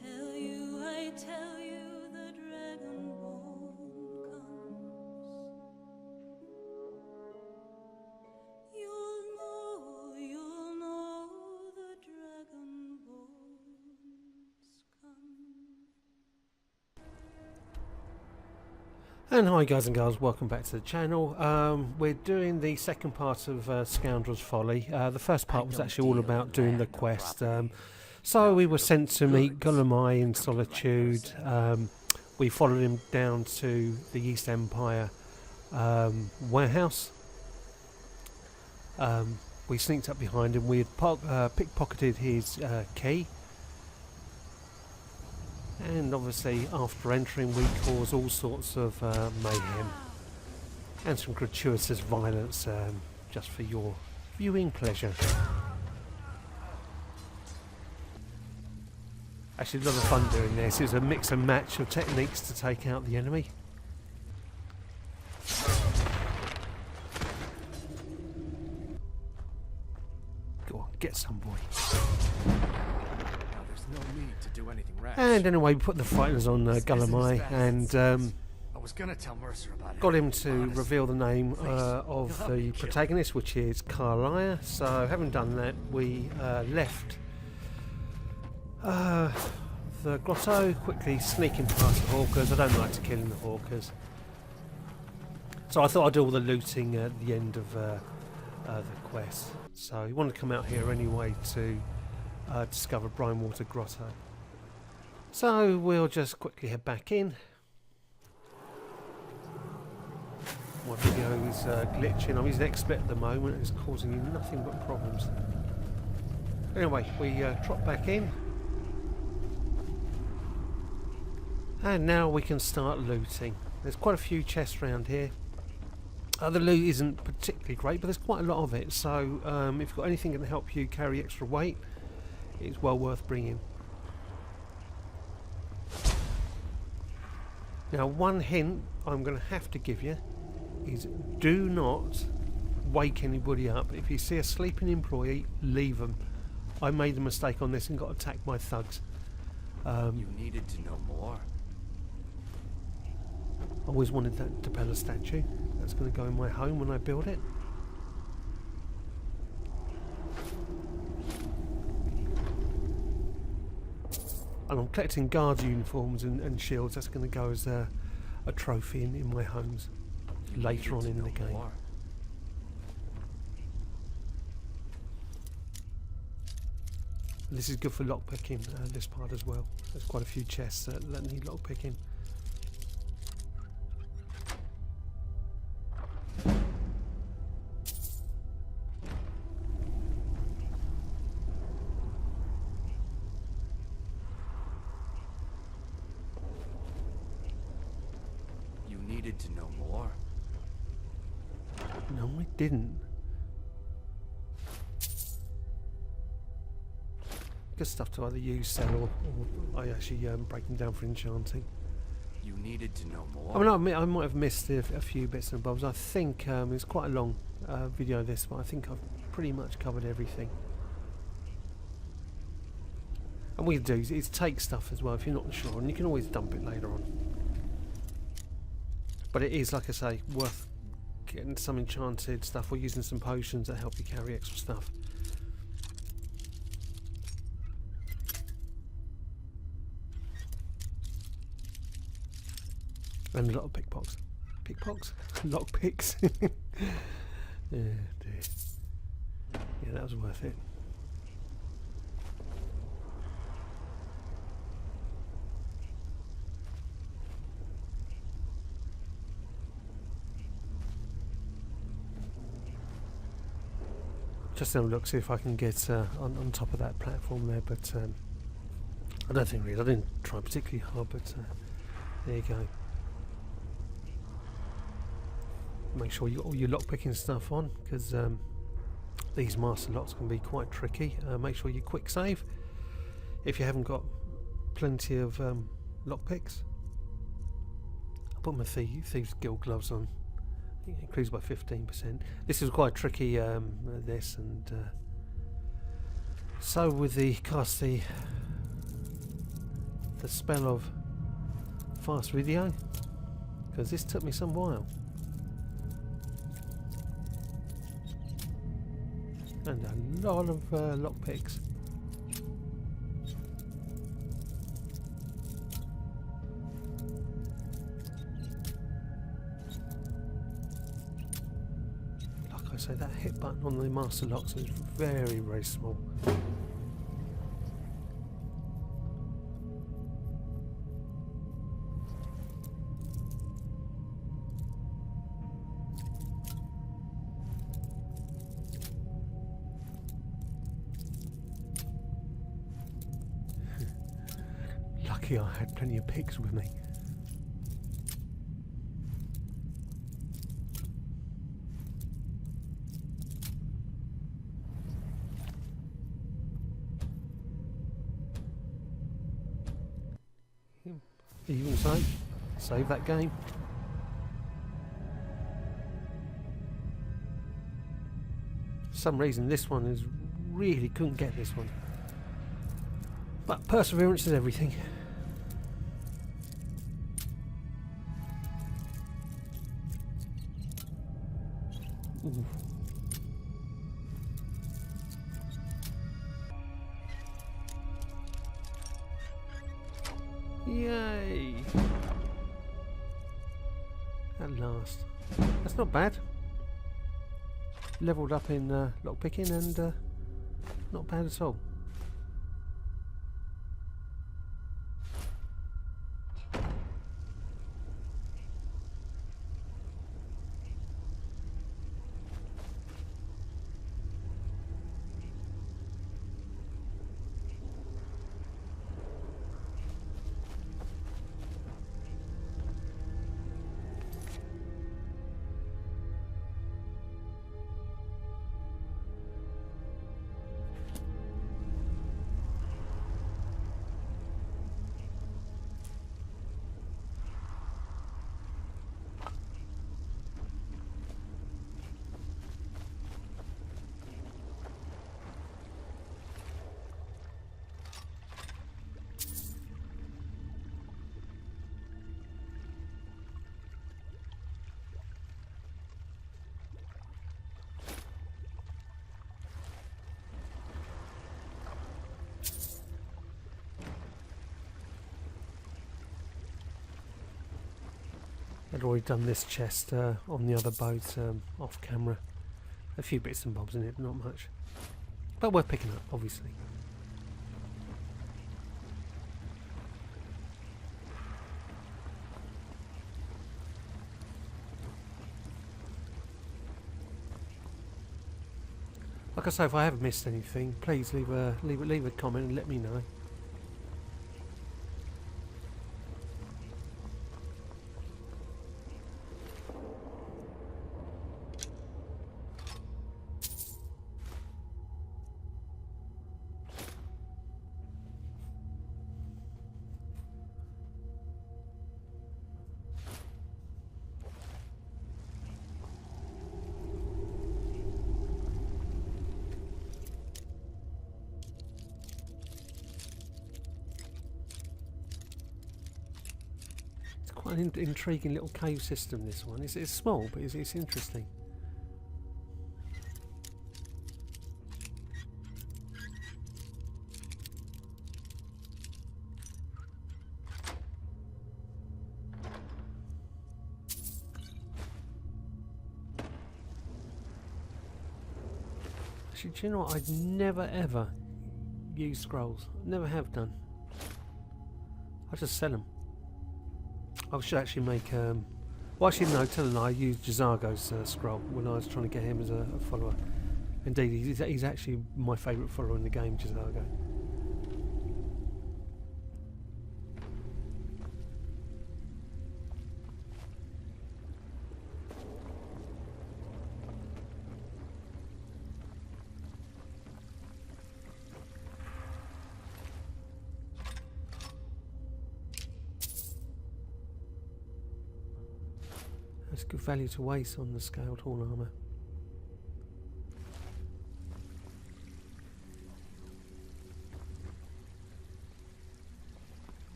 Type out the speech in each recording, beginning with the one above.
I tell you, the dragonborn comes. You'll know the dragonborn's come. And hi guys and girls, welcome back to the channel. We're doing the second part of Scoundrels Folly. The first part was actually all about doing the quest. So we were sent to meet Niamh in solitude. We followed him down to the East Empire warehouse. We sneaked up behind him. We had pickpocketed his key. And obviously after entering we caused all sorts of mayhem and some gratuitous violence just for your viewing pleasure. Actually a lot of fun doing this. It's a mix and match of techniques to take out the enemy. Go on, get some boy. No need to do anything rash. And anyway, we put the fighters on Niamh and I was gonna tell Mercer about it. got him to reveal the name of the protagonist, which is Carlia. So having done that, we left the grotto, quickly sneaking past the hawkers. I don't like to kill the hawkers, so I thought I'd do all the looting at the end of the quest. So we wanted to come out here anyway to discover Brinewater Grotto. So we'll just quickly head back in. My video is glitching. I'm using XSplit at the moment. It's causing you nothing but problems. Anyway, we trot back in. And now we can start looting. There's quite a few chests around here. The loot isn't particularly great, but there's quite a lot of it. So if you've got anything that can help you carry extra weight, it's well worth bringing. Now, one hint I'm going to have to give you is do not wake anybody up. If you see a sleeping employee, leave them. I made a mistake on this and got attacked by thugs. You needed to know more. I always wanted that Depella statue. That's going to go in my home when I build it. And I'm collecting guards uniforms and shields. That's going to go as a trophy in my homes later on in the game. This is good for lockpicking, this part as well. There's quite a few chests that need lockpicking. Needed to know more. No, I didn't. Good stuff to either use, sell, or I actually break them down for enchanting. You needed to know more. I mean, I might have missed a few bits and bobs. I think it's quite a long video this, but I think I've pretty much covered everything. And we do is take stuff as well if you're not sure, and you can always dump it later on. But it is, like I say, worth getting some enchanted stuff or using some potions that help you carry extra stuff. And a lot of pickpocks. Pickpocks? Lockpicks. Oh dear. Yeah, that was worth it. Just have a look, see if I can get on top of that platform there, but I don't think really. I didn't try particularly hard, but there you go. Make sure you got all your lockpicking stuff on, because these master locks can be quite tricky. Make sure you quick save if you haven't got plenty of lockpicks. I'll put my Thieves Guild gloves on. It increased by 15%. This is quite tricky, this, and so with the the spell of fast video, because this took me some while. And a lot of lockpicks. Like I say, that hit button on the master locks is very, very small. Lucky I had plenty of picks with me. Even so, save that game. For some reason this one is really couldn't get this one. But perseverance is everything. Ooh. Yay! At last. That's not bad. Leveled up in lockpicking and not bad at all. I'd already done this chest on the other boat off camera. A few bits and bobs in it, not much. But we're picking up, obviously. Like I say, if I have missed anything, please leave a comment and let me know. Quite an intriguing little cave system, this one. It's small, but it's interesting. Actually, do you know what? I'd never ever use scrolls. Never have done. I just sell them. I should actually make, well actually no, tell a lie, I used Jazago's scroll when I was trying to get him as a follower. Indeed, he's actually my favourite follower in the game, Jazago. That's good value to waste on the scaled horn armour.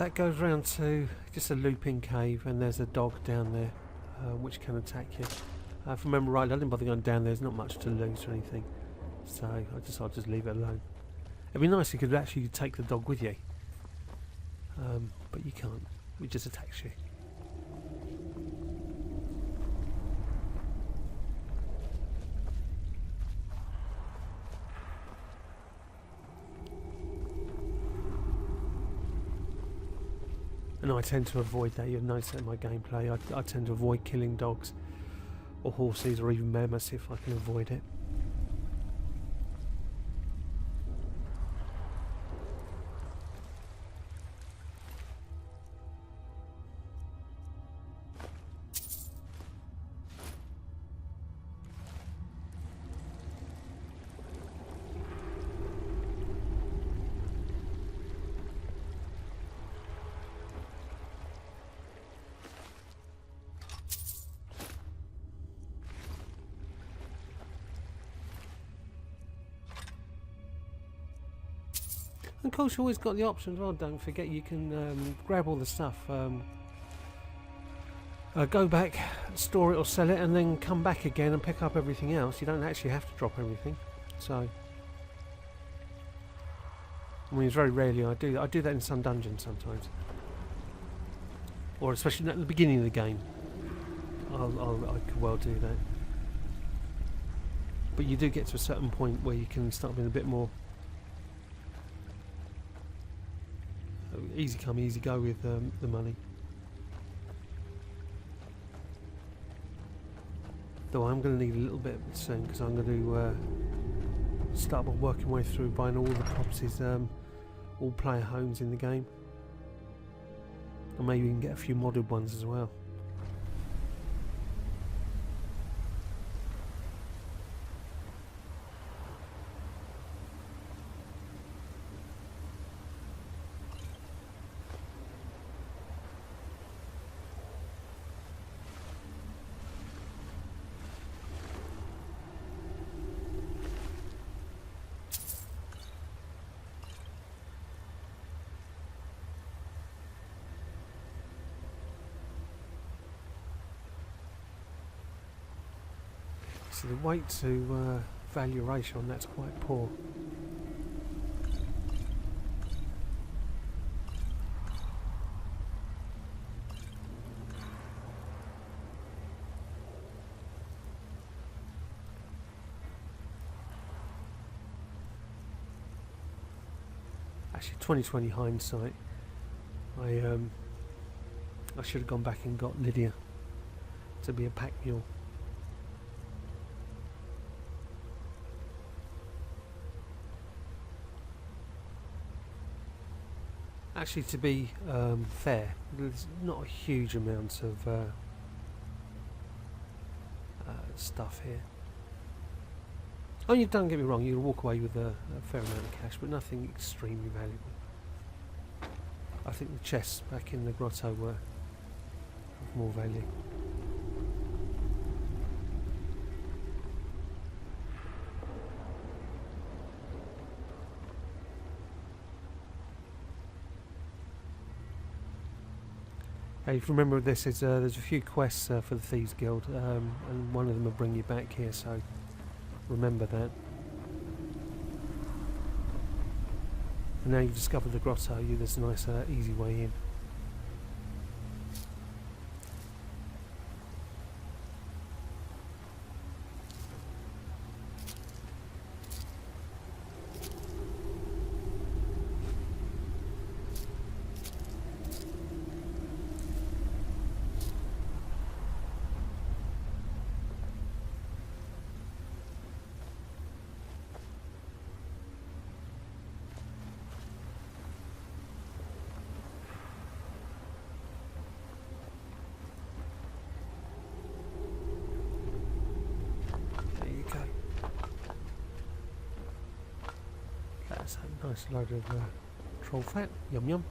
That goes round to just a looping cave, and there's a dog down there which can attack you. If I remember right, I didn't bother going down there. There's not much to lose or anything, so I'll just leave it alone. It'd be nice if you could actually take the dog with you, but you can't. It just attacks you. And I tend to avoid that. You'll notice that in my gameplay. I tend to avoid killing dogs or horses or even mammoths if I can avoid it. And of course, you always got the option as well. Don't forget, you can grab all the stuff, go back, store it or sell it, and then come back again and pick up everything else. You don't actually have to drop everything. So, I mean, it's very rarely I do that. I do that in some dungeons sometimes, or especially at the beginning of the game. I could well do that. But you do get to a certain point where you can start being a bit more easy come, easy go with the money. Though I'm going to need a little bit soon, because I'm going to start by working my way through buying all the properties, all player homes in the game, and maybe even get a few modded ones as well. So the weight to value ratio on that's quite poor. Actually, 2020 hindsight, I should have gone back and got Lydia to be a pack mule. Actually, to be fair, there's not a huge amount of stuff here. Oh, you don't get me wrong, you'll walk away with a fair amount of cash, but nothing extremely valuable. I think the chests back in the grotto were of more value. If you remember, this is there's a few quests for the Thieves Guild, and one of them will bring you back here, so remember that. And now you've discovered the grotto, there's a nice easy way in. That's a nice load of troll fat, yum yum.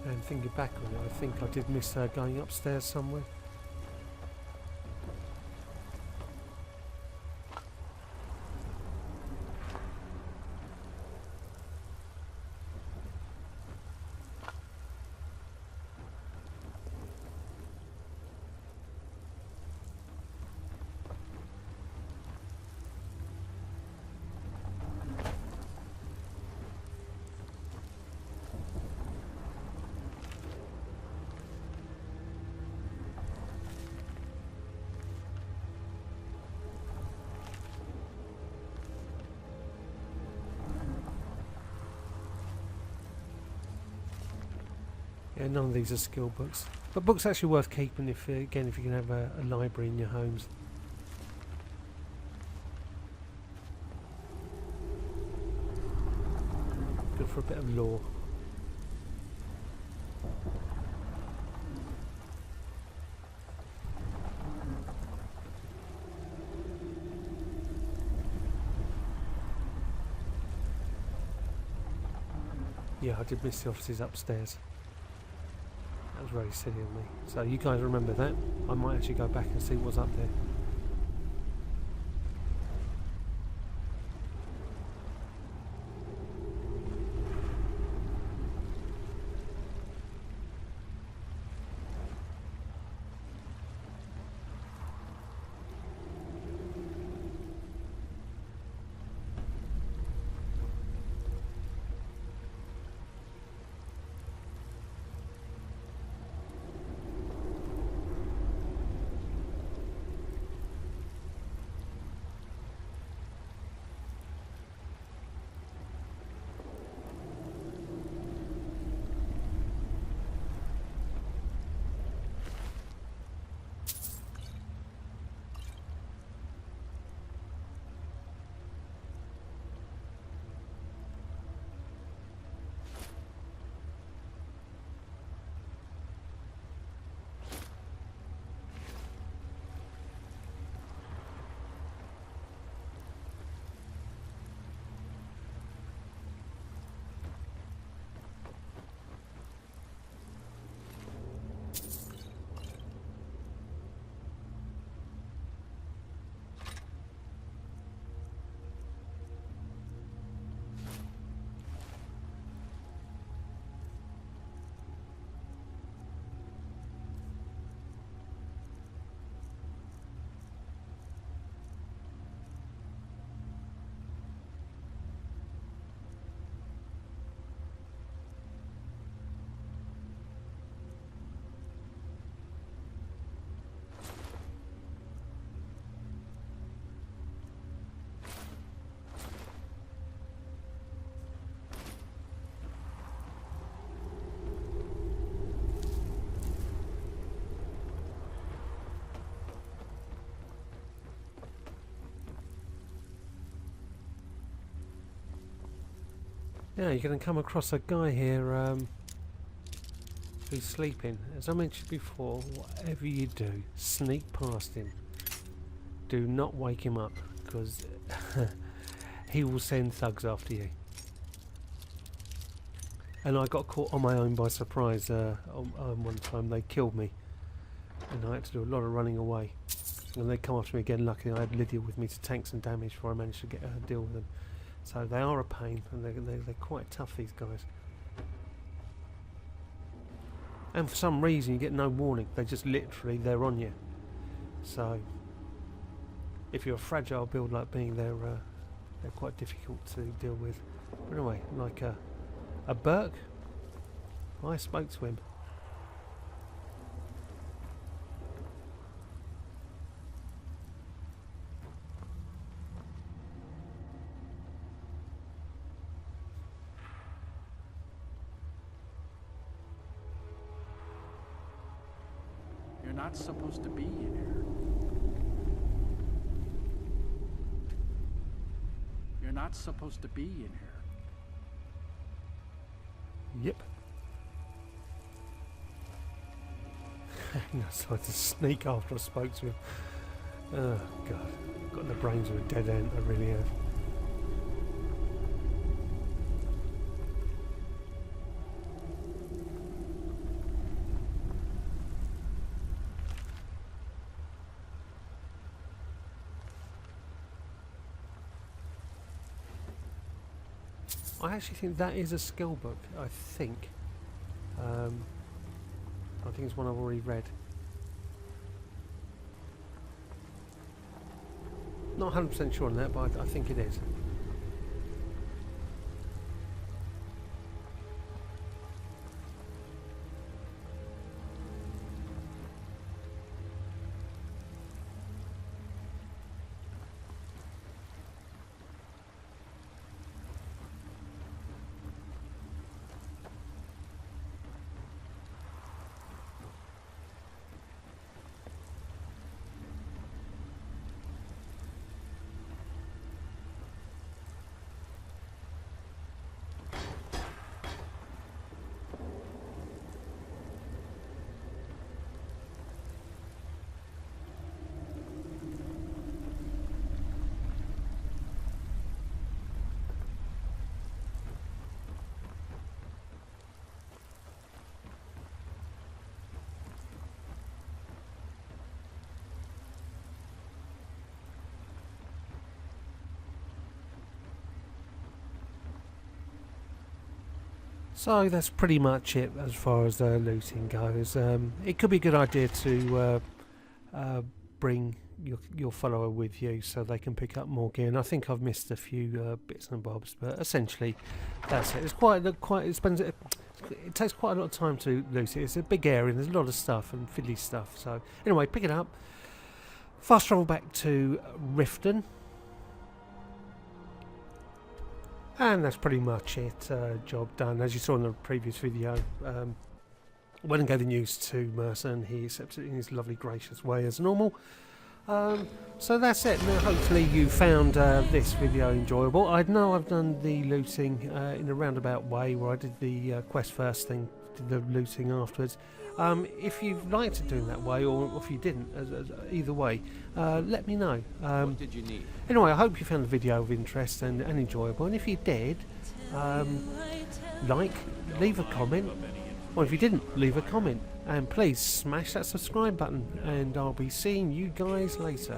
And thinking back on it, I think I did miss going upstairs somewhere. Yeah, none of these are skill books, but books are actually worth keeping if, again, if you can have a library in your homes. Good for a bit of lore. Yeah, I did miss the offices upstairs. That was very silly of me. So you guys remember that? I might actually go back and see what's up there. Yeah, you're going to come across a guy here who's sleeping. As I mentioned before, whatever you do, sneak past him. Do not wake him up, because he will send thugs after you. And I got caught on my own by surprise one time. They killed me, and I had to do a lot of running away. And they come after me again. Luckily, I had Lydia with me to tank some damage before I managed to get a deal with them. So they are a pain, and they're quite tough, these guys. And for some reason you get no warning. They just literally, they're on you. So if you're a fragile build like me, they're quite difficult to deal with. But anyway, like a Burke, I spoke to him. You're not supposed to be in here. You're not supposed to be in here. Yep. So I had to sneak after I spoke to him. Oh god, I've got the brains of a dead ant, I really have. I actually think that is a skill book. I think. I think it's one I've already read. Not 100% sure on that, but I think it is. So that's pretty much it as far as looting goes. It could be a good idea to bring your follower with you so they can pick up more gear. And I think I've missed a few bits and bobs, but essentially that's it. It's it takes quite a lot of time to loot it. It's a big area and there's a lot of stuff and fiddly stuff. So anyway, pick it up. Fast travel back to Riften. And that's pretty much it, job done. As you saw in the previous video, went and gave the news to Mercer and he accepted it in his lovely gracious way as normal. So that's it. Now hopefully you found this video enjoyable. I know I've done the looting in a roundabout way where I did the quest first thing, did the looting afterwards. If you've liked it doing that way, or if you didn't, either way, let me know. What did you need? Anyway, I hope you found the video of interest and enjoyable, and if you did, leave a comment, or if you didn't, leave a comment, and please smash that subscribe button, and I'll be seeing you guys later.